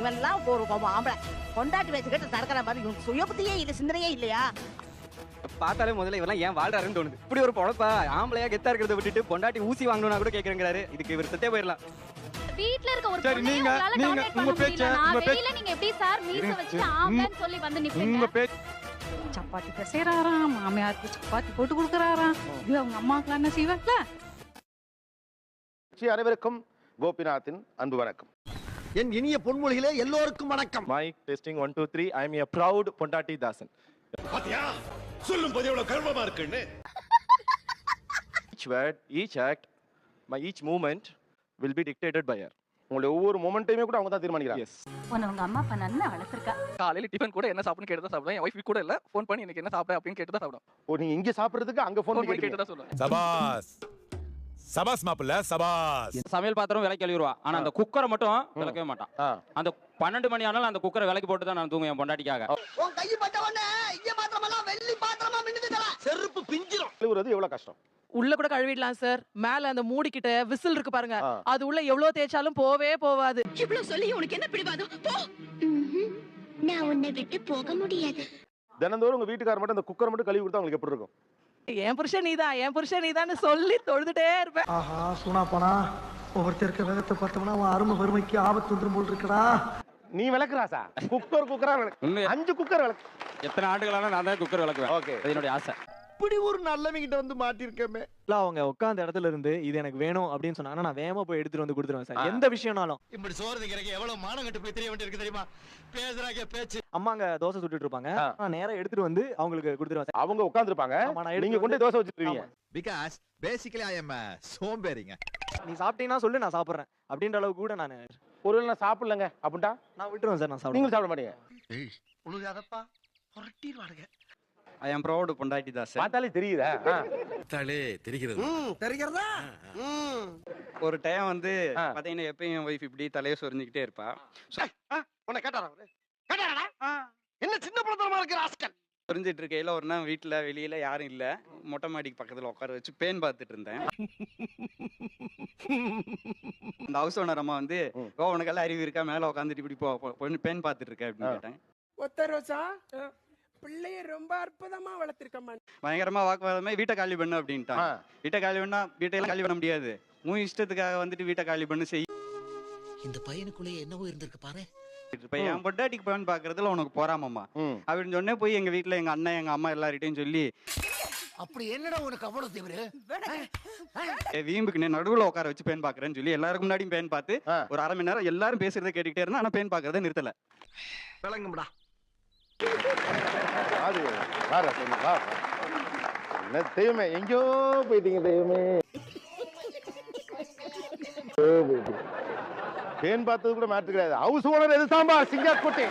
இவன் எல்லாம் ஒரு ஆம்பளை கொண்டாட்டி வச்சுக்கிட்டு நடக்கிற மாதிரி இவனுக்கு சுயபுத்தியே இல்ல, சிந்தனையே இல்லையா? பார்த்தாலே முதல்ல இவெல்லாம் ஏன் வாழ்றாருன்னு தோணுது. இப்படி ஒரு பொழப்பா ஆம்பளையா கெத்தா இருக்கிறத விட்டுட்டு பொண்டாட்டி ஊசி வாங்கணும்னா கூட கேக்குறேங்கிறாரு. இதுக்கு இவர் செத்தே போயிடலாம். வீட்ல இருக்க ஒரு சரி, நீங்க உங்க பேச்ச நீங்க எப்படி சார் மீச வச்சு ஆம்பளைன்னு சொல்லி வந்து நிப்பீங்க? உங்க பேச்ச சப்பாத்தி பிசைறாராம், மாமியாருக்கு சப்பாத்தி போட்டு கொடுக்கறாராம். இது அவங்க அம்மாக்கெல்லாம் என்ன செய்வாங்களா? அனைவருக்கும் கோபிநாத்தின் அன்பு வணக்கம். என் இனிய பொன்மொழிகளே எல்லோருக்கும் வணக்கம். Mic testing 1 2 3. I am a proud பொண்டாட்டி தாசன். பாத்தியா சொல்லும்போது எவ்வளவு கர்வமா இருக்குன்னு. Each word, each act, each movement will be dictated by her. உங்களுடைய ஒவ்வொரு மொமெண்ட்டையுமே கூட அவங்க தான் தீர்மானிக்கிறாங்க. உன்னை உங்க அம்மா அப்பா நல்லா வளர்த்திருக்கா. காலையில டிஃபன் கூட என்ன சாப்பிடுன்னு கேட்டு தான் சாப்பிடுவேன். என் வைஃப் கூட இல்ல, ஃபோன் பண்ணி எனக்கு என்ன சாப்பிட அப்படின்னு கேட்டு தான் சாப்பிடுவேன். ஓ, நீங்க இங்க சாப்பிடுறதுக்கு அங்க ஃபோன் பண்ணி கேட்டு தான் சொல்லுவேன். சபாஸ் சபாஸ் மாப்பிள்ள சபாஸ். சமையல் பாத்திரம் விலைக்கு கழுவிடுவா, ஆனா அந்த குக்கரை மட்டும் விளக்கவே மாட்டான். அந்த 12 மணி ஆனாலும் அந்த குக்கரை விலைக்கு போட்டு தான் நான் தூங்குவேன் என் பொண்டாட்டிக்காக. உன் கை பட்ட உடனே இங்க பாத்திரமெல்லாம் வெள்ளி பாத்திரமா மின்னுதுடா. செருப்பு பிஞ்சிரும். கழுவுறது எவ்வளவு கஷ்டம். உள்ள கூட கழுவிடலாம் சார். மேல அந்த மூடிக்கிட்ட விசில் இருக்கு பாருங்க, அது உள்ள எவ்வளவு தேய்ச்சாலும் போவே போவாது. இவ்வளவு சொல்லி உனக்கு என்ன பிடிவாதம்? போ. நான் உன்னை விட்டு போக முடியாது. தினந்தோறும் உங்க வீட்டுக்காரர் மட்டும் அந்த குக்கர் மட்டும் கழுவி கொடுத்தா உங்களுக்கு எப்படி இருக்கும்? என் புருஷன் நீதான், என் புருஷன் நீதான்னு சொல்லி தொழுதுட்டே இருப்பேன். ஆஹா சூனா போனா ஒவ்வொருத்தருக்கு வேகத்தை பார்த்தோம்னா அவன் அருமை வறுமைக்கு ஆபத்து வந்துரும் போல் இருக்கடா. நீ விளக்குறாசா? குக்கரா விளக்கு. 5 குக்கர் விளக்கு. எத்தனை ஆண்டுகளான நான் தான் குக்கர் விளக்குவேன். ஓகே, அது என்னுடைய ஆசை. இப்படி ஒரு நல்லவங்கிட்ட வந்து மாட்டிருக்கமே. அவங்க உட்கார்ந்த இடத்துல இருந்து இது எனக்கு வேணும் அப்படின்னு சொன்னாங்கன்னா நான் வேகமா போய் எடுத்துட்டு வந்து கொடுத்துருவேன் சார். எந்த விஷயம்னாலும். இப்படி சோறு திங்கிறக்கு எவ்வளவு மானம் கட்டு போய் தெரிய வேண்டியிருக்கு தெரியுமா? பேசுறாங்க பேச்சு. அம்மாங்க தோசை சுட்டுட்டு இருப்பாங்க, நான் நேரா எடுத்துட்டு வந்து அவங்களுக்கு கொடுத்துருவேன். அவங்க உட்கார்ந்திருப்பாங்க, நீங்க கொண்டு தோசை வச்சிருவீங்க. பிகாஸ் பேசிக்கலி ஐ அம் சோம்பேறிங்க. நீ சாப்பிட்டீங்கன்னா சொல்லு, நான் சாப்பிடுறேன் அப்படின்ற அளவுக்கு கூட நான் ஒருவேளை நான் சாப்பிடலங்க அப்படின்ட்டா நான் விட்டுருவேன் சார். நான் சாப்பிடுவேன். நீங்க சாப்பிட மாட்டீங்க. உனக்கு அதப்பா புரட்டிடுவானுங்க. ஐ அம் ப்ரௌட் பொண்டாட்டி தாசன். பார்த்தாலே தெரியுதா? தாளே தெரிகிறது. தெரிகிறதா? ஒரு டைம் வந்து பாத்தீங்கன்னா எப்பயும் என் வைஃப் இப்படி தலையை சொரிஞ்சுக்கிட்டே இருப்பா. உன்னை கேட்டாரா? என்ன சின்ன பழத்தனமா இருக்கு ராஸ்கல். சொரிஞ்சிட்டு இருக்கையில ஒரு நாள் வீட்டுல வெளியில யாரும் இல்ல, மொட்டை மாடிக்கு பக்கத்துல உட்கார வச்சு பேன் பார்த்துட்டு இருந்தேன். அந்த ஹவுஸ் ஓனர் அம்மா வந்து உனக்கெல்லாம் அறிவு இருக்கா, மேல உட்காந்துட்டு இப்படி பேன் பார்த்துட்டு இருக்க அப்படின்னு கேட்டேன். ஒத்த ரோசா பிள்ளைய ரொம்ப அற்புதமா வளர்த்திருக்கமா. பயங்கரமா வாக்குவாதமே வீட்டை காலி பண்ணு அப்படின்ட்டான். வீட்டை காலி பண்ணா வீட்டையெல்லாம் காலி பண்ண முடியாது, உன் இஷ்டத்துக்காக வந்துட்டு வீட்டை காலி பண்ணு செய். இந்த பையனுக்குள்ளே என்னவோ இருந்திருக்கு பாரு. என் பொண்டாட்டிக்கு பேன் பாக்குறதுல உனக்கு போறாமம்மா அப்படின்னு சொன்னே போய் எங்க வீட்டுல எங்க அண்ணன் எங்க அம்மா எல்லார்கிட்டையும் சொல்லி, அப்படி என்னடா உனக்கு அவ்வளவு தேவரு? வீம்புக்கு நடுவுல உட்கார வச்சு பேன் பாக்குறேன்னு சொல்லி எல்லாருக்கும் முன்னாடியும் பேன் பார்த்து ஒரு அரை மணி நேரம் எல்லாரும் பேசுறதை கேட்டுக்கிட்டே இருந்தா, ஆனா பேன் பாக்குறத நிறுத்தல. விளங்கும்டா. அது வார சொல்லு வா. என்ன தெய்வமே, எங்கோ போயிட்டீங்க தெய்வமே. பேன் பார்த்தது கூட மாற்று கிடையாது. ஹவுஸ் ஓனர் எது சாம்பார் சிங்காக்குட்டி.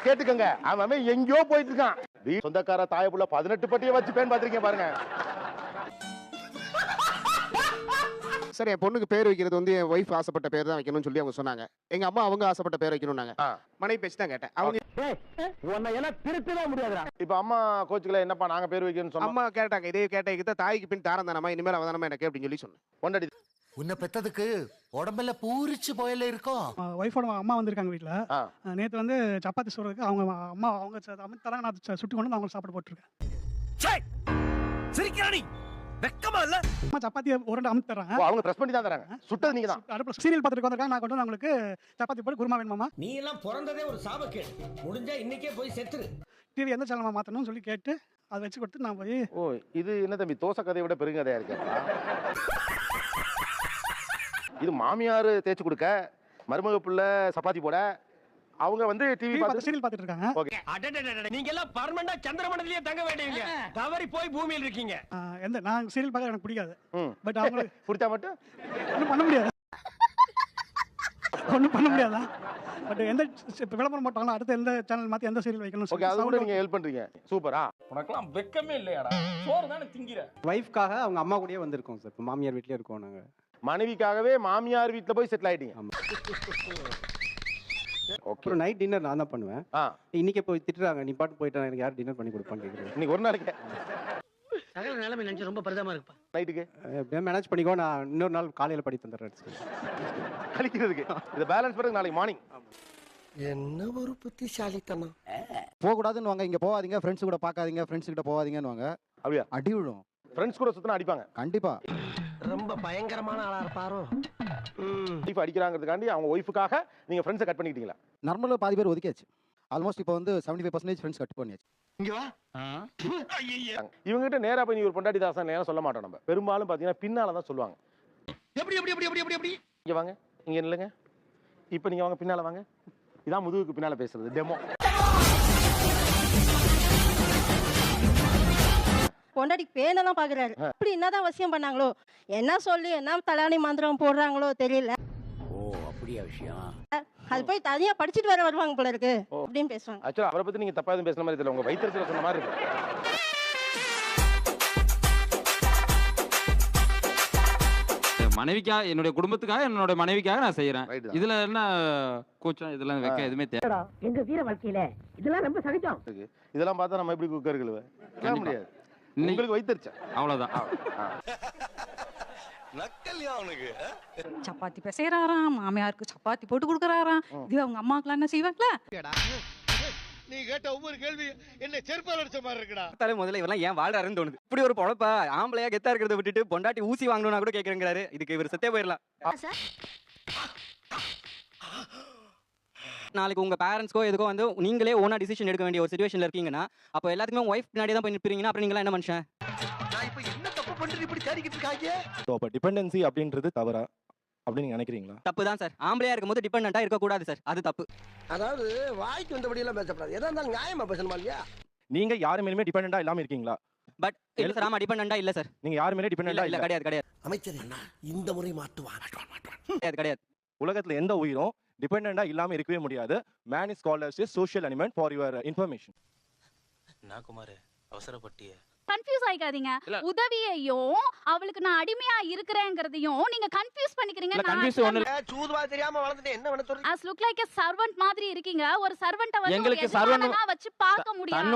கேட்டுக்கங்க, அவன் எங்கயோ போயிட்டு இருக்கான். சொந்தக்கார தாய புள்ள 18 பட்டியை வச்சு பேன் பார்த்திருக்கீங்க பாருங்க. சார், என் பொண்ணுக்கு பேர் வைக்கிறது வந்து என் ஒய்ஃப் ஆசைப்பட்ட பேர் தான் வைக்கணும்னு சொல்லி அவங்க சொன்னாங்க. எங்க அம்மா அவங்க ஆசைப்பட்ட பேர் வைக்கணும்னாங்க. மனைவி பேச்சு தான் கேட்டேன். அவங்க உன்னை எல்லாம் திருத்தவே முடியாதுடா. இப்ப அம்மா கோச்சுக்கல, என்னப்பா நாங்க பேர் வைக்கணும்னு சொன்னா அம்மா கேட்டாங்க, இதே கேட்ட தாய்க்கு பின் தாரம் தானமா, இனிமேல் அவதானமா எனக்கு அப்படின்னு சொல்லி சொன்னேன். பொண்டாட்டி உன்னை பெத்ததுக்கு உடம்பெல்லாம் பூரிச்சு போயல இருக்கும். ஒய்ஃபோட அம்மா வந்திருக்காங்க வீட்டுல. நேத்து வந்து சப்பாத்தி சொல்றதுக்கு அவங்க அம்மா அவங்க தராங்க, நான் சுட்டி கொண்டு அவங்க சாப்பிட போட்டுருக்கேன். சிரிக்கிறானி வெக்கமா இல்ல? அம்மா சப்பாத்தியை ஒரு அமுத்து தராங்க, அவங்க பிரஸ் பண்ணி தான் தராங்க. சுட்டது நீங்க தான். அடுப்புல சீரியல் பார்த்துட்டு வந்திருக்காங்க, நான் கொண்டு வந்து அவங்களுக்கு சப்பாத்தி போட்டு குருமா வேணுமாமா. நீ எல்லாம் பிறந்ததே ஒரு சாபக்கேடு, முடிஞ்சா இன்னைக்கே போய் செத்துரு. டிவி எந்த சேனல் மாத்தணும்னு சொல்லி கேட்டு அதை வச்சு கொடுத்து நான் போய். ஓ, இது என்ன தம்பி தோசை கதையை விட பெருங்கதையா இருக்கு. இது மாமியார் தேய்ச்சி கொடுக்க, மருமக பிள்ளை சப்பாத்தி போட, அவங்க வந்து டிவி பார்த்து சீரியல் பார்த்துட்டு இருக்காங்க. ஓகே, நீங்க எல்லாம் பர்மனண்டா சந்திரமண்டலத்திலே தங்க வேண்டியவங்க, தவறி போய் பூமியில் இருக்கீங்க. எந்த நான் சீரியல் பார்க்க எனக்கு பிடிக்காது. பட் அவங்க புடிச்சா மட்டும் ஒன்றும் பண்ண முடியாது, ஒன்றும் பண்ண முடியாதா? பட் எந்த விளம்பரம் போட்டாங்களோ அடுத்து எந்த சேனல் மாற்றி எந்த சீரியல் வைக்கணும். ஓகே, அது கூட நீங்க ஹெல்ப் பண்றீங்க. சூப்பரா. உனக்கெல்லாம் வெக்கமே இல்லையாடா? சோறு தானே திங்கிற. வைஃப்காக அவங்க அம்மா கூடயே வந்திருக்கோம் சார். இப்போ மாமியார் வீட்லயே இருக்கோம் நாங்க. மனைவிக்காகவே மாமியார் வீட்டுல போய் செட்டில் ஆயிட்டீங்க. ஓகே, நைட் டின்னர் நான் தான் பண்ணுவேன். இன்னைக்கு போய் திட்டுறாங்க, நீ பாட்டு போயிட்டா எனக்கு யார் டின்னர் பண்ணி கொடுப்பான்னு கேக்குறேன். இன்னைக்கு ஒரு நாளைக்கு சகல நிலைமை நினைச்சு ரொம்ப பரிதாபமா இருப்பா. நைட்டுக்கு எப்படியா மேனேஜ் பண்ணிக்கோ, நான் இன்னொரு நாள் காலையில படி தந்துடுறேன். கழிக்கிறதுக்கு இதை பேலன்ஸ் பண்ணுறது நாளைக்கு மார்னிங். என்ன ஒரு புத்திசாலித்தனம். போகக்கூடாதுன்னு வாங்க, இங்க போகாதீங்க, ஃப்ரெண்ட்ஸ் கூட பார்க்காதீங்க, ஃப்ரெண்ட்ஸ் கிட்ட போகாதீங்கன்னு வாங்க. அப்படியா? அடி விழும். ஃப்ரெண்ட்ஸ் கூட சுத்தினா அடிப்பாங்க கண்டிப்பா. ரொம்ப பயங்கரமான ஆளா இருப்பாரோ. ஒய்ஃப் அடிக்கிறாங்கிறதுக்காண்டி அவங்க ஒய்ஃபுக்காக நீங்க ஃப்ரெண்ட்ஸை கட் பண்ணிக்கிட்டீங்களா? நார்மலாக பாதி பேர் ஒதுக்கியாச்சு. ஆல்மோஸ்ட் இப்போ வந்து 75% ஃப்ரெண்ட்ஸ் கட் பண்ணியாச்சு. இங்க வா. இவங்க கிட்ட நேரா போய் நீ ஒரு பொண்டாட்டி தாசன் நேரம் சொல்ல மாட்டோம். நம்ம பெரும்பாலும் பாத்தீங்கன்னா பின்னால தான் சொல்லுவாங்க. எப்படி எப்படி எப்படி எப்படி எப்படி இங்க வாங்க, இங்க இல்லைங்க, இப்போ நீங்க வாங்க, பின்னால வாங்க. இதான் முதுகுக்கு பின்னால பேசுறது டெமோ. பொண்டாட்டி பேனெல்லாம் பாக்குறாரு. இப்படி என்னதான் வசியம் பண்ணாங்களோ, என்ன சொல்லி என்ன தலானி மந்திரம் போடுறாங்களோ தெரியல. ஓ அப்படியா விஷயம். அது போய் தனியா படிச்சுட்டு வேற வருவாங்க போல இருக்கு அப்படின்னு பேசுவாங்க. ஆக்சுவலா அவரை பத்தி நீங்க தப்பா எதுவும் பேசுன மாதிரி தெரியல, உங்க வயிற்றுல சொன்ன மாதிரி இருக்கு. மனைவிக்காக, என்னுடைய குடும்பத்துக்காக, என்னோட மனைவிக்காக நான் செய்யறேன். இதுல என்ன கூச்சம், இதெல்லாம் வைக்க எதுவுமே தேவை. எங்க வீர வாழ்க்கையில இதெல்லாம் ரொம்ப சகஜம். இதெல்லாம் பார்த்தா நம்ம எப்படி குக்கர் கழுவ முடியாது. உங்களுக்கு வயிற்றுச்சா அவ்வளவுதான். சப்பாத்தி பிசைறாராம், மாமியாருக்கு சப்பாத்தி போட்டு கொடுக்குறாராம். இது அவங்க அம்மாக்கெல்லாம் என்ன செய்வாங்களா? நீ கேட்ட ஒவ்வொரு கேள்வி என்ன செருப்பால் அடிச்ச மாதிரி இருக்குடா. பார்த்தாலே முதல்ல இவரெல்லாம் ஏன் வாழ்றாருன்னு தோணுது. இப்படி ஒரு பொழப்பா, ஆம்பளையா கெத்தா இருக்கிறத விட்டுட்டு பொண்டாட்டி ஊசி வாங்கணும்னா கூட கேக்குறேங்கிறாரு. இதுக்கு இவர் செத்தே போயிடலாம். நாளைக்கு உங்க பேரண்ட்ஸ்க்கோ எதுக்கோ வந்து நீங்களே ஓனா டிசிஷன் எடுக்க வேண்டிய ஒரு சிச்சுவேஷன்ல இருக்கீங்கன்னா, அப்போ எல்லாத்துக்குமே ஒய்ஃப் பின்னாடி தான் போய் நிற்பீங்கன்னா அப்புறம் நீங்க என்ன மனுஷன்? நான் இப்ப என்ன தப்பு பண்ணிட்டு இப்படி தேடிக்கிட்டு இருக்காங்க? அப்ப டிபெண்டன்சி அப்படின்றது தவறா அப்படின்னு நினைக்கிறீங்களா? தப்பு தான் சார். ஆம்பளையா இருக்கும்போது டிபெண்டா இருக்க கூடாது சார், அது தப்பு. அதாவது வாய்க்கு வந்தபடி எல்லாம் பேசக்கூடாது. எதா இருந்தாலும் நியாயமா பேசணுமா இல்லையா? நீங்க யாரு மேலுமே டிபெண்டா இல்லாம இருக்கீங்களா? பட் இல்ல சார், ஆமா டிபெண்டா இல்ல சார். நீங்க யாரு மேலே டிபெண்டா இல்ல, கிடையாது கிடையாது. அமைச்சர் இந்த முறை மாட்டுவான். கிடையாது கிடையாது. உலகத்துல எந்த உயிரும் டிபெண்டா இல்லாம இருக்கவே முடியாது. Man is called as a social animal for your information. நான் குமார் அவசரப்பட்டியே. கன்ஃபியூஸ் ஆயிக்காதீங்க. உதவியையும் அவளுக்கு நான் அடிமையா இருக்கிறேங்கிறதையும் நீங்க கன்ஃபியூஸ் பண்ணிக்கிறீங்க. சூதுவா தெரியாம வளர்ந்துட்டு என்ன பண்ண சொல்றீங்க? as look like a servant மாதிரி இருக்கீங்க. ஒரு சர்வன்ட்ட வந்து எங்களுக்கு சர்வன்ட்டா வச்சு பார்க்க முடியாது.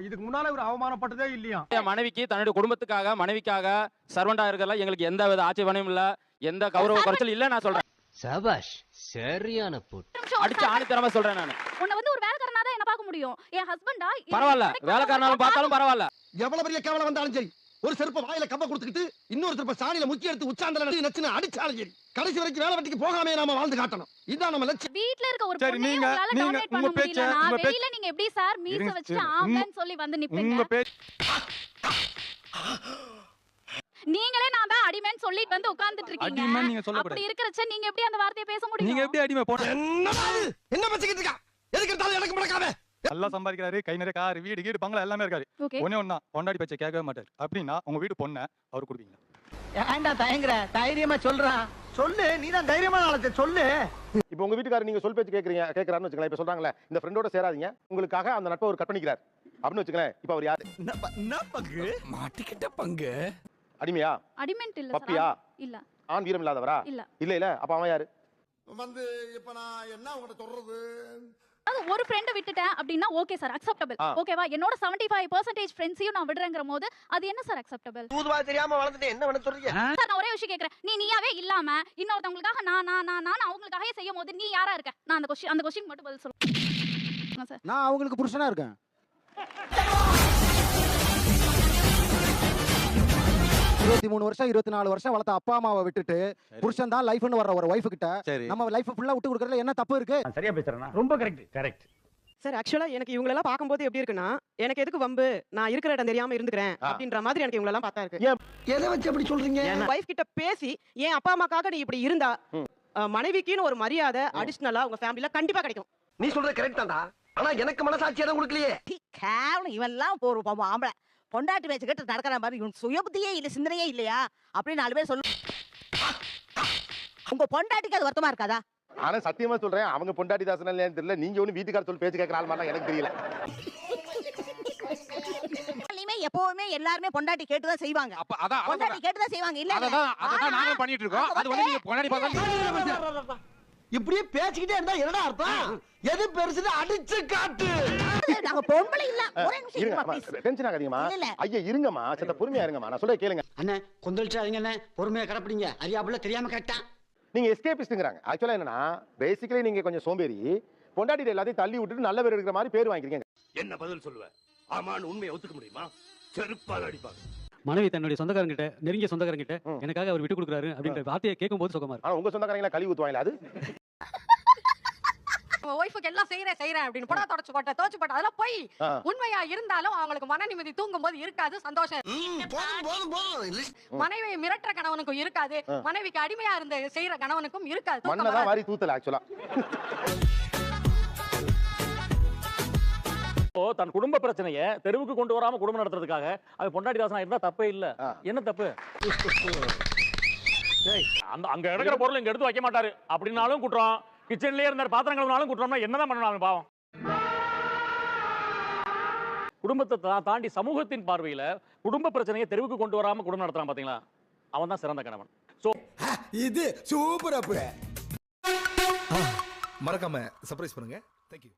இதுக்கு முன்னால ஒரு அவமானப்பட்டதே இல்லையா? மனைவிக்கு, தன்னுடைய குடும்பத்துக்காக, மனைவிக்காக சர்வெண்டா இருக்கலாம். எங்களுக்கு எந்த வித ஆட்சேபனையும் இல்ல, எந்த கௌரவ குறைச்சல் இல்ல. நான் சொல்றேன் சபாஷ், சரியான போட்டு அடிச்சு ஆணித்தரமா சொல்றேன். நான் உன்னை வந்து ஒரு வேலைக்காரனா தான் என்ன பார்க்க முடியும். என் ஹஸ்பண்டா பரவாயில்ல, வேலைக்காரனாலும் பார்த்தாலும் பரவாயில்ல. எவ்வளவு பெரிய கேவலம் வந்தாலும் சரி, ஒரு செருப்ப வாயில கம்ப கொடுத்துக்கிட்டு இன்னொரு செருப்ப சாணியில முக்கி எடுத்து உச்சாந்தல நச்சுன்னு அடிச்சாலும் சரி, கடைசி வரைக்கும் வேலை வெட்டிக்கு போகாமே நாம வாழ்ந்து காட்டணும். இதான் நம்ம லட்சியம். வீட்ல இருக்க ஒரு பொண்ணை உங்களால டாமினேட் பண்ண முடியலனா வெளியில நீங்க எப்படி சார் மீச வச்சு ஆம்பளன்னு சொல்லி வந்து நிப்பீங்க? நீங்களே நான் தான் அடிமைன்னு சொல்லிட்டு வந்து உட்கார்ந்துட்டு இருக்கீங்க. அப்படி இருக்கறச்ச நீங்க எப்படி அந்த வார்த்தையை பேச முடியும்? நீங்க எப்படி அடிமை போட? என்ன பேசிக்கிட்டு இருக்க? எதுக்கு இருந்தாலும் எனக்கு முடக்காம. நல்லா சம்பாதிக்கிறாரு, கை நிறைய கார், வீடு கீடு பங்களா எல்லாமே இருக்காரு. ஒண்ணே ஒண்ணா பொண்டாட்டி பேச்சை கேட்கவே மாட்டாரு. அப்படின்னா உங்க வீட்டு பொண்ணை அவர் கொடுப்பீங்க? ஏன்டா தயங்குற? தைரியமா சொல்றா. சொல்லு, நீ தான் தைரியமான ஆளத்தை சொல்லு. இப்போ உங்க வீட்டுக்காரர் நீங்க சொல் பேச்சு கேக்குறாருன்னு வச்சுக்கலாம். இப்ப சொல்றாங்களே இந்த ஃப்ரெண்டோட சேராதீங்க, உங்களுக்காக அந்த நட்பை ஒரு கட் பண்ணிக்கிறார் அப்படின்னு வச்சுக்கலாம். இப்போ அவர் யாரு? என்ன பங்கு? மாட்டிக்கிட்ட பங்கு. அடிமையா? அடிமென்ட் இல்ல சார். பப்பியா? இல்ல. ஆண் வீரம் இல்லாதவரா? இல்ல. இல்ல இல்ல, அப்ப அவன் யாரு? வந்து இப்ப நான் என்ன உங்ககிட்ட சொல்றது? அது ஒரு ஃப்ரெண்ட் விட்டுட்டேன் அப்படினா ஓகே சார், அக்செப்டபிள். ஓகேவா? என்னோட 75% ஃப்ரெண்ட்ஸையும் நான் விடுறேங்கறபோது அது என்ன சார் அக்செப்டபிள்? சூதுவா தெரியாம வளர்ந்துட்டு என்ன பண்ண சொல்றீங்க? சார் நான் ஒரே விஷயம் கேக்குறேன். நீயாவே இல்லாம இன்னொருத்தவங்களுக்காக நான் அவங்களுக்காக செய்யும்போது நீ யாரா இருக்க? நான் அந்த क्वेश्चन மட்டும் பதில் சொல்லுங்க சார். நான் அவங்களுக்கு புருஷனா இருக்கேன். 23 வருஷம் 24 வருஷம் வளர்த்த அப்பா அம்மாவை விட்டுட்டு புருஷன் தான் லைஃப்னு வர்ற ஒரு வைஃப் கிட்ட நம்ம லைஃப் ஃபுல்லா விட்டு கொடுக்கறதுல என்ன தப்பு இருக்கு? சரியா பேசுறேனா? ரொம்ப கரெக்ட். சார் ஆக்சுவலா எனக்கு இவங்க எல்லாம் பாக்கும்போது எப்படி இருக்குன்னா, எனக்கு எதுக்கு வம்பு, நான் இருக்கிற இடம் தெரியாம இருந்துக்கிறேன் அப்படின்ற மாதிரி எனக்கு இவங்க எல்லாம் பார்த்தா இருக்கு. எதை வச்சு அப்படி சொல்றீங்க? வைஃப் கிட்ட பேசி என் அப்பா அம்மாக்காக நீ இப்படி இருந்தா மனைவிக்குன்னு ஒரு மரியாதை அடிஷனலா உங்க ஃபேமிலில கண்டிப்பா கிடைக்கும். நீ சொல்றது கரெக்ட் தான்டா. ஆனா எனக்கு மனசாட்சி இடம் கொடுக்கலையே. கேவலம் இவெல்லாம் ஒரு ஆம்பளை பொண்டாட்டி பேச்சு கேட்டு நடக்கிற மாதிரி இவன் சுய புத்தியே இல்ல, சிந்தனையே இல்லையா அப்படின்னு 4 பேர் சொல்லு. உங்க பொண்டாட்டிக்கு அது வருத்தமா இருக்காதா? ஆனா சத்தியமா சொல்றேன், அவங்க பொண்டாட்டி தாசனா இல்லையான்னு தெரியல. நீங்க ஒண்ணு வீட்டுக்கார சொல்லி பேச்சு கேட்கற ஆள் மாதிரி எனக்கு தெரியல. எப்பவுமே எல்லாருமே பொண்டாட்டி கேட்டுதான் செய்வாங்க. பொண்டாட்டி கேட்டுதான் செய்வாங்க. இல்ல அதான் நாங்க பண்ணிட்டு இருக்கோம். அது வந்து நீங்க பொண்டாட்டி பார்த்தா இப்படியே பேசிக்கிட்டே இருந்தா என்னடா அர்த்தம்? எது பெருசுன்னு அடிச்சு காட்டு. நாங்க பொம்பளை இல்ல ஒரே நிமிஷம் இருங்க இருமா, அம்மா, please. டென்ஷன் ஆகாதீங்கம்மா. இல்ல, இல்ல. ஐயா இருங்கம்மா, சத்த பொறுமையா இருங்கம்மா, நான் சொல்ல கேளுங்க. அண்ணே கொந்தளிச்சாதீங்க அண்ணே, பொறுமையா கடப்பிடிங்க. அறியாப்புல தெரியாம கேட்டான். நீங்க எஸ்கேபிஸ்ட்ங்கறாங்க. ஆக்சுவலா என்னன்னா பேசிக்கலி நீங்க கொஞ்சம் சோம்பேறி. பொண்டாட்டி எல்லாத்தையும் தள்ளி விட்டுட்டு நல்ல பேர் எடுக்கிற மாதிரி பேர் வாங்கிக்கிறீங்க. என்ன பதில் சொல்லுவ? ஆமான்னு உண்மையை ஒத்துக்க முடியுமா? செருப்பால் அடிப்பாங்க. மனைவி தன்னுடைய சொந்தக்காரங்கிட்ட, நெருங்கிய சொந்தக்காரங்கிட்ட எனக்காக அவர் விட்டு கொடுக்குறாரு அப்படின்ற வார்த்தையை கேட்கும்போது சுகமா இருக்கு. ஆனா உங்க சொந்தக்காரங்களா கழுவி ஊத்துவாங்களா அது? ஒய்ஃபுக்கு எல்லாம் செய்றேன் அப்படின்னு புடவை தொடச்சு போட்ட தோச்சு போட்ட அதெல்லாம் போய் உண்மையா இருந்தாலும் அவங்களுக்கு மன நிம்மதி தூங்கும் போது இருக்காது, சந்தோஷம். மனைவியை மிரட்டுற கணவனுக்கும் இருக்காது, மனைவிக்கு அடிமையா இருந்து செய்யற கணவனுக்கும் இருக்காது. மண்ணதான் மாதிரி தூத்தல ஆக்சுவலா. தன் குடும்ப பிரச்சனையை தெருவுக்கு கொண்டு வராம குடும்பம் நடத்துறதுக்காக அது பொண்டாட்டி தாசனா இருந்தா தப்பே இல்ல. என்ன தப்பு? அங்க எடுக்கிற பொருள் இங்க எடுத்து வைக்க மாட்டாரு அப்படின்னாலும் குற்றம். கிச்சன்லயே இருந்தாரு பாத்திரம் கழுவினாலும் குற்றம்னா என்னதான் பண்ணணும் பாவம். குடும்பத்தை தாண்டி சமூகத்தின் பார்வையில குடும்ப பிரச்சனையை தெருவுக்கு கொண்டு வராம குடும்பம் நடத்துறான் பாத்தீங்களா, அவன் தான் சிறந்த கணவன். சோ இது சூப்பர் அப்பு. மறக்காம சர்ப்ரைஸ் பண்ணுங்க. Thank you.